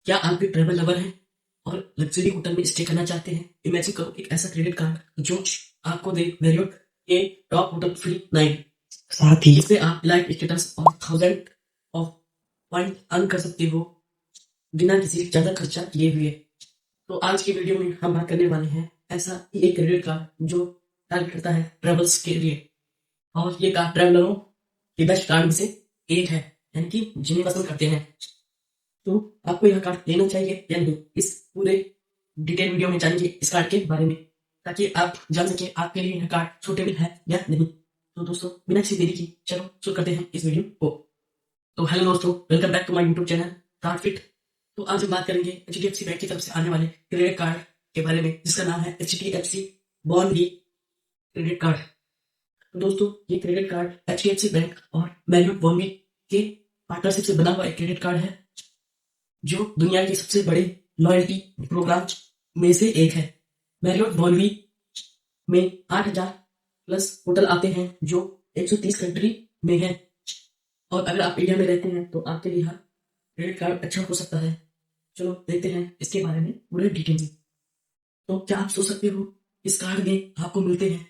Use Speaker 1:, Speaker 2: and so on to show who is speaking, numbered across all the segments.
Speaker 1: क्या आप भी ट्रैवल लवर हैं और लग्जरी होटल में स्टे करना चाहते हैं? इमेजिन करो एक ऐसा क्रेडिट कार्ड जो आपको दे मैरियट के टॉप होटल फ्री नाइट, साथ ही इससे आप लाइफ स्टेटस और थाउजेंड ऑफ पॉइंट अर्न कर सकते हो बिना किसी ज्यादा खर्चा किए हुए। तो आज की वीडियो में हम बात करने वाले हैं ऐसा ही एक क्रेडिट कार्ड जो टारगेट करता है ट्रेवल्स के लिए, और ये कार्ड ट्रैवलरों के बेस्ट कार्ड में से एक है, यानी कि जिन्हें पसंद करते हैं। तो आपको यह कार्ड लेना चाहिए या नहीं, इस पूरे डिटेल वीडियो में जानेंगे इस कार्ड के बारे में, ताकि आप जान सके आपके लिए यह कार्ड सूटेबल है या नहीं। तो दोस्तों बिना किसी देरी की चलो शुरू करते हैं इस वीडियो को। तो हेलो दोस्तों, welcome back to my YouTube channel card fit. तो आज हम बात करेंगे HDFC बैंक की तरफ से आने वाले क्रेडिट कार्ड के बारे में, जिसका नाम है HDFC बॉन्वी क्रेडिट कार्ड। तो दोस्तों ये क्रेडिट कार्ड HDFC बैंक और मैरियट बॉन्वी के पार्टनरशिप से बना हुआ एक क्रेडिट कार्ड है, जो दुनिया के सबसे बड़े लॉयल्टी प्रोग्राम में से एक है। मैरियट बॉन्वी में 8,000 प्लस होटल आते हैं जो 130 कंट्री में है, और अगर आप इंडिया में रहते हैं तो आपके लिए यह क्रेडिट कार्ड अच्छा हो सकता है। चलो देखते हैं इसके बारे में पूरे डिटेल में। तो क्या आप सोच सकते हो, इस कार्ड में आपको मिलते हैं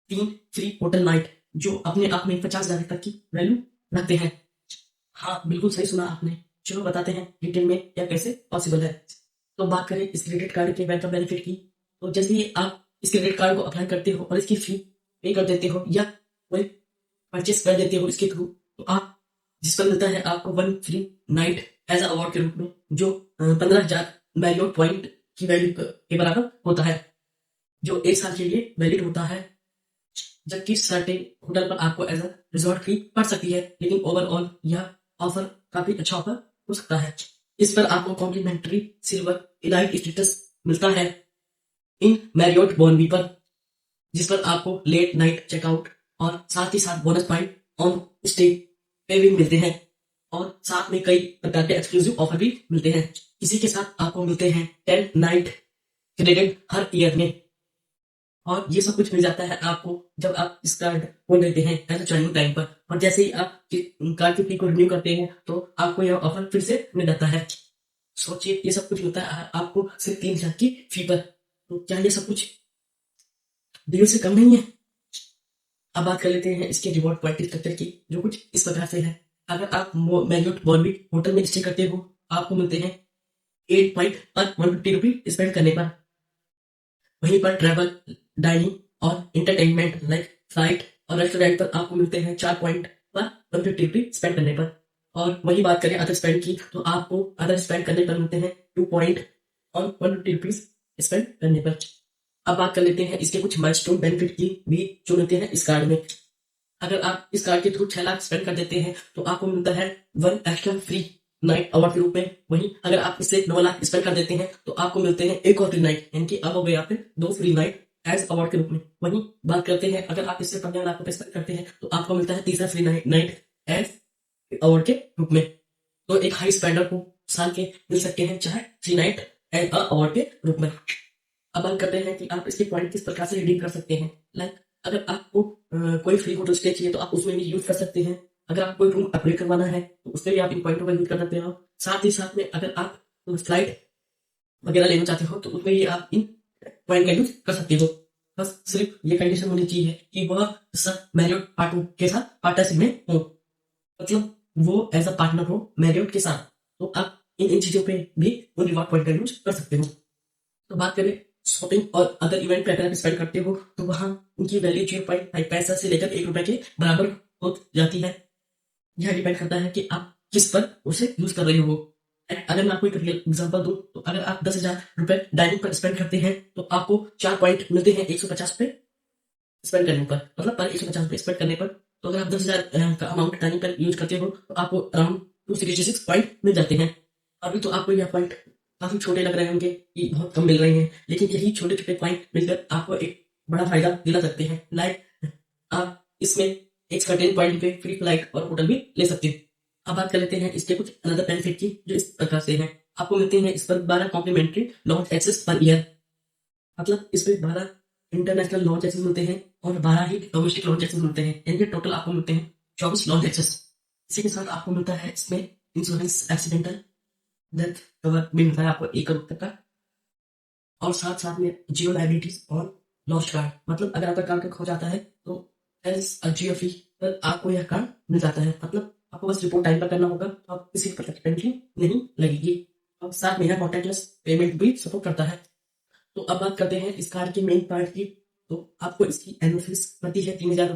Speaker 1: 3 फ्री होटल नाइट, जो अपने आप में 50,000 तक की वैल्यू रखते हैं। हाँ बिल्कुल सही सुना आपने। चलो बताते हैं डिटेल में यह कैसे पॉसिबल है। तो बात करें इस क्रेडिट कार्ड के वेलकम बेनिफिट की, तो जैसे ही आप इस क्रेडिट कार्ड को अप्लाई करते हो और इसकी फी पे कर देते हो या कोई परचेस कर देते हो इसके थ्रू, तो आप जिस पर मिलता है आपको 1 फ्री नाइट एज अवार्ड के रूप में, जो 15,000 मैरियट पॉइंट की वैल्यू के बराबर होता है, जो 1 साल के लिए वैलिड होता है। जबकि सर्टेन होटल पर आपको एज अ रिजॉर्ट फी पड़ सकती है, लेकिन ओवरऑल यह ऑफर काफी अच्छा ऑफर हो सकता है। इस पर आपको कॉम्प्लीमेंट्री सिल्वर इलाइट स्टेटस मिलता है इन मैरियट बॉन्वी पर, जिस पर आपको लेट नाइट चेकआउट और साथ ही साथ बोनस पॉइंट ऑन स्टे पे भी मिलते हैं, और साथ में कई प्रकार के एक्सक्लूसिव ऑफर भी मिलते हैं। इसी के साथ आपको मिलते हैं 10 नाइट क्रेडिट हर ईयर में, और ये सब कुछ मिल जाता है आपको जब आप इस कार्ड को लेते हैं एज ज्वाइनिंग टाइम पर। और जैसे ही आप कार्ड की फी को रिन्यू करते हैं तो आपको यह ऑफर फिर से मिल जाता है। सोचिए ये सब कुछ होता है आपको सिर्फ 3,000 की फी पर। तो क्या ये सब कुछ डील से कम नहीं है? अब बात कर लेते हैं इसके रिवॉर्ड पॉइंट स्ट्रक्चर की, जो कुछ इस प्रकार से है। अगर आप मैरियट बॉन्वी होटल में स्टे करते हो, आपको मिलते हैं 8 पॉइंट पर 150 रुपीज स्पेंड करने पर। वहीं पर ट्रैवल, डाइनिंग और इंटरटेनमेंट लाइक फ्लाइट और रेस्टोरेंट पर आपको मिलते हैं 4 पॉइंट पर 150 रुपीज स्पेंड करने पर। और वही बात करें अदर स्पेंड की, तो आपको अदर स्पेंड करने पर मिलते हैं 2 पॉइंट और 150 रुपीज स्पेंड करने पर। अब बात कर लेते हैं इसके कुछ माइलस्टोन बेनिफिट की भी, जो मिलते हैं इस कार्ड में। अगर आप इस कार्ड के थ्रू 6 लाख स्पेंड कर देते हैं तो आपको मिलता है 1 एक्स्ट्रा फ्री नाइट अवार्ड के रूप में। वहीं अगर आप इससे 9 लाख स्पेंड कर देते हैं तो आपको मिलते हैं एक और फ्री नाइट, यानी कि अब हो गए आप 2 फ्री नाइट एज अवार्ड के रूप में। वहीं बात करते हैं अगर आप इससे 15 लाख रुपए स्पेंड करते हैं तो आपको मिलता है तीसरा फ्री नाइट एज अवार्ड के रूप में। तो एक हाई स्पेंडर को साल के मिल सकते हैं 4 फ्री नाइट एज अवार्ड के रूप में। अब बात करते हैं कि आप इसके पॉइंट किस प्रकार से रिडीम कर सकते हैं। लाइक अगर आपको कोई फ्री होटल स्टे चाहिए तो आप उसमें भी यूज कर सकते हैं। अगर आपको कोई रूम अपग्रेड करवाना है तो उसमें भी आप इन पॉइंटों का यूज कर सकते हो। साथ ही साथ में अगर आप फ्लाइट वगैरह लेना चाहते हो तो उसमें भी आप इन पॉइंट का यूज कर सकते हो। बस सिर्फ ये कंडीशन होनी चाहिए कि वह मैरियट पार्टनर के साथ पार्टनरशिप में हो, मतलब वो एज अ पार्टनर हो मैरियट के साथ, तो आप इन चीजों पे भी उन रिवॉर्ड पॉइंट का यूज कर सकते हो। तो बात करें शॉपिंग और अदर इवेंट पे, अगर आप स्पेंड करते हो तो वहां उनकी वैल्यू 0.5 पैसा से लेकर 1 रुपए के बराबर हो जाती है। यह डिपेंड करता है कि आप किस पर उसे यूज कर रहे हो। अगर मैं आपको एक रियल एग्जांपल दूं, तो अगर आप 10,000 रुपए डाइनिंग पर स्पेंड करते हैं तो आपको 4 पॉइंट मिलते हैं 150 रुपए स्पेंड करने पर, मतलब पर 150 रुपए स्पेंड करने पर। तो अगर आप 10,000 का अमाउंट डाइनिंग पर यूज करते हो तो आपको अराउंड 266 पॉइंट मिल जाते हैं। अभी तो आपको यह पॉइंट काफी छोटे लग रहे होंगे कि बहुत कम मिल रहे हैं, लेकिन यही छोटे छोटे पॉइंट मिलकर आपको एक बड़ा फायदा दिला सकते हैं। लाइक आप इसमें एक सर्टेन पॉइंट पे फ्री फ्लाइट और होटल भी ले सकते हैं। अब बात कर लेते हैं इसके कुछ अनदर बेनिफिट की, जो इस प्रकार से है। आपको मिलते हैं इस पर 12 complimentary lounge access per year, मतलब इस पे 12 इंटरनेशनल लॉन्च एक्सेस मिलते हैं और 12 ही डोमेस्टिक लॉन्च एक्सेस मिलते हैं, यानी कि टोटल आपको मिलते हैं 24 लॉन्च एक्सेस। इसी के साथ आपको मिलता है इसमें इंश्योरेंस एक्सीडेंटल डेथ कवर भी मिलता है आपको 1 करोड़ तक का। और साथ साथ में जियो लाइबिलिटीज और लॉस्ट कार्ड, मतलब अगर आपका कार्ड खो जाता है तो एज अ जियो फी पर आपको यह कार्ड मिल जाता है। मतलब आपको बस रिपोर्ट टाइम पर करना होगा, तो आप किसी पर पेनल्टी नहीं लगेगी। और साथ में यह कॉन्टैक्टलेस पेमेंट भी सपोर्ट करता है। तो अब बात करते हैं इस कार्ड की मेन पार्ट की। तो आपको इसकी एनुअल फीस पड़ती है 3,000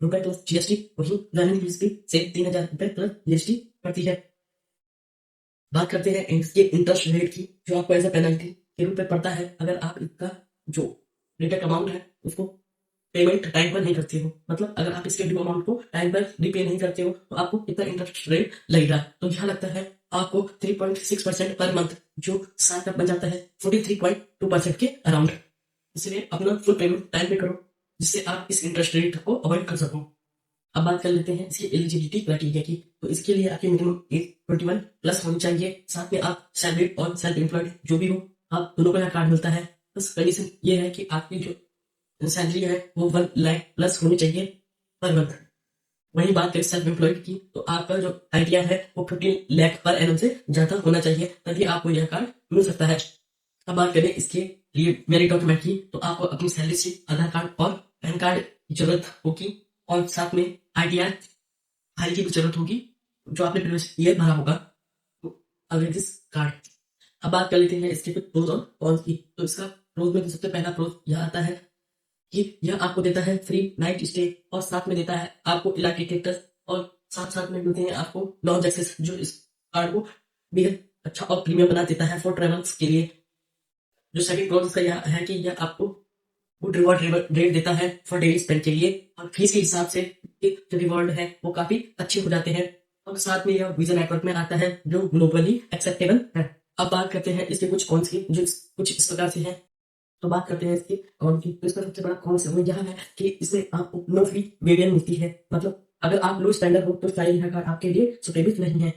Speaker 1: रुपए प्लस जीएसटी। वही रनिंग फीस भी सेम 3,000 रुपए प्लस जीएसटी पड़ती है। बात करते हैं इसके इंटरेस्ट रेट की, जो आपको एज अ पेनल्टी के रूप में पड़ता है अगर आप इसका जो रिटेक अमाउंट है उसको पेमेंट टाइम पर नहीं करते हो। मतलब अगर आप इसके ड्यू अमाउंट को टाइम पर रिपे नहीं करते हो तो आपको कितना इंटरेस्ट रेट लगेगा। तो यहाँ लगता है आपको 3.6% पर मंथ, जो साथ बन जाता है 43.2% के अराउंड। इसलिए अपना फुल पेमेंट टाइम पे करो, जिससे आप इस इंटरेस्ट रेट को अवॉइड कर सको। अब बात कर लेते हैं इसकी एलिजिबिलिटी क्राइटेरिया की। तो इसके लिए आपकी मिनिमम एज 21 प्लस होनी चाहिए। साथ में आप सैलरीड और सेल्फ एम्प्लॉयड जो भी हो, आप दोनों को यहाँ कार्ड मिलता है। बस कंडीशन ये है कि आपकी जो सैलरी है वो 1 लाख प्लस होनी चाहिए पर मंथ। वही बात करें सेल्फ एम्प्लॉयड की, तो आपका जो आइडिया है वो 15 लाख पर एनम से ज्यादा होना चाहिए, तभी आपको यह कार्ड मिल सकता है। अब बात करें इसके लिए मेरिट डॉक्यूमेंट की, तो आपको अपनी सैलरी स्लिप, आधार कार्ड और पैन कार्ड की जरूरत होगी। और साथ में आईटीआर फाइल की भी जरूरत होगी, जो आपने प्रीवियस ईयर भरा होगा अगर दिस कार्ड। अब बात कर लेते हैं इसके कुछ प्रोज और कॉन्स की। तो इसका प्रोज में सबसे पहला प्रोज यह आता है कि यह आपको देता है फ्री नाइट स्टे, और साथ में देता है आपको इलाके टेक्टर्स, और साथ साथ में मिलते हैं आपको लॉन्च एक्सेस, जो इस कार्ड को बेहद अच्छा और प्रीमियम बना देता है फॉर ट्रेवल्स के लिए। जो सेकंड प्रोज इसका यह है कि यह आपको गुड रिवॉर्ड रेट देता है फॉर डेली स्पेंड के लिए, और फीस के हिसाब से जो रिवॉर्ड है वो काफी अच्छे हो जाते हैं। और साथ में यह वीजा नेटवर्क में आता है जो ग्लोबली एक्सेप्टेबल है। अब बात करते हैं इसके कुछ कॉन्स की, जो कुछ इस प्रकार से है। तो बात करते हैं इसकी कॉन की। तो इसका सबसे बड़ा कॉन से वो यह है कि इसमें आपको नो फ्री वेरिएंट मिलती है। मतलब अगर आप लो स्टैंडर्ड हो तो शायद यह कार्ड आपके लिए सुटेबल नहीं है।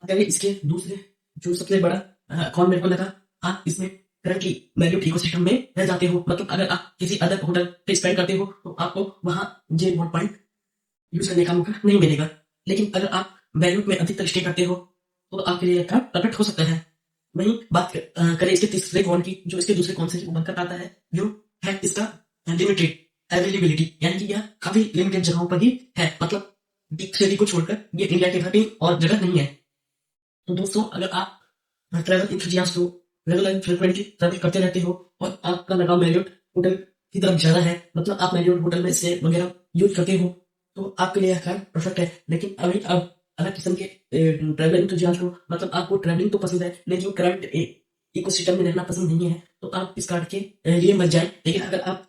Speaker 1: अगर इसके दूसरे जो सबसे बड़ा कॉन मेरे को लगा, आप इसमें करंटली वैल्यूड इकोसिस्टम में रह जाते हो। मतलब अगर आप किसी अदर होटल पे स्पेंड करते हो तो आपको वहां जे वोट पॉइंट यूज करने का मौका नहीं मिलेगा। लेकिन अगर आप वैल्यूड में अधिक तक स्टे करते हो तो आपके लिए कार्ड परफेक्ट हो सकता है। वहीं बात करें इसके तीसरे कॉन की, जो इसके दूसरे कॉन से बनकर आता है, जो है इसका लिमिटेड अवेलेबिलिटी, यानी कि यह काफी लिमिटेड जगहों पर ही है। मतलब बिग सिटी को छोड़कर ये इंडिया के कहीं और जगह नहीं है। तो दोस्तों, अगर आप ट्रैवल इंथुजियास्ट हो, रेगुलर फ्रिक्वेंटली ट्रैवल करते रहते हो और आपका लगाव मैरियट होटल की तरफ ज्यादा है, मतलब आप मैरियट होटल में स्टे वगैरह यूज करते हो, तो आपके लिए यह कार्ड परफेक्ट है। लेकिन अभी आप अलग किस्म के ट्रैवल इंथुजियास्ट हो, मतलब आपको ट्रैवलिंग तो पसंद है लेकिन करंट इकोसिस्टम में रहना पसंद नहीं है, तो आप इस कार्ड के लिए मत जाए। लेकिन अगर आप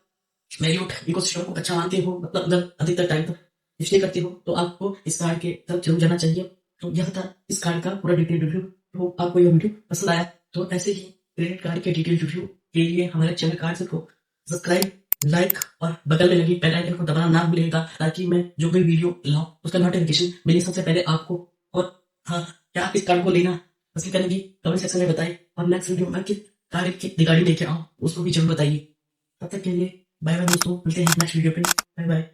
Speaker 1: मैरियट इकोसिस्टम को अच्छा मानते हो, मतलब अगर अधिकतर टाइम तक स्टे करते हो, तो आपको इस कार्ड के तरफ जरूर जाना चाहिए। तो यह था इस कार्ड का पूरा डिटेल रिव्यू। तो आपको यह वीडियो पसंद आया तो ऐसे ही क्रेडिट कार्ड के डिटेल रिव्यू के लिए हमारे चैनल कार्ड को सब्सक्राइब, लाइक और बगल में लगी बेल आइकन को दबाना ना भूलिएगा, ताकि मैं जो भी वीडियो लाऊं उसका नोटिफिकेशन मिले सबसे पहले आपको। और हाँ, क्या आप इस कार्ड को लेना पसंद करेंगे कमेंट सेक्शन में बताएं, और नेक्स्ट वीडियो में किस कार्ड की रिगार्डिंग लेके आऊँ उसको भी जरूर बताइए। तब तक के लिए बाय बाय दोस्तों, मिलते हैं नेक्स्ट वीडियो पे। Bye bye.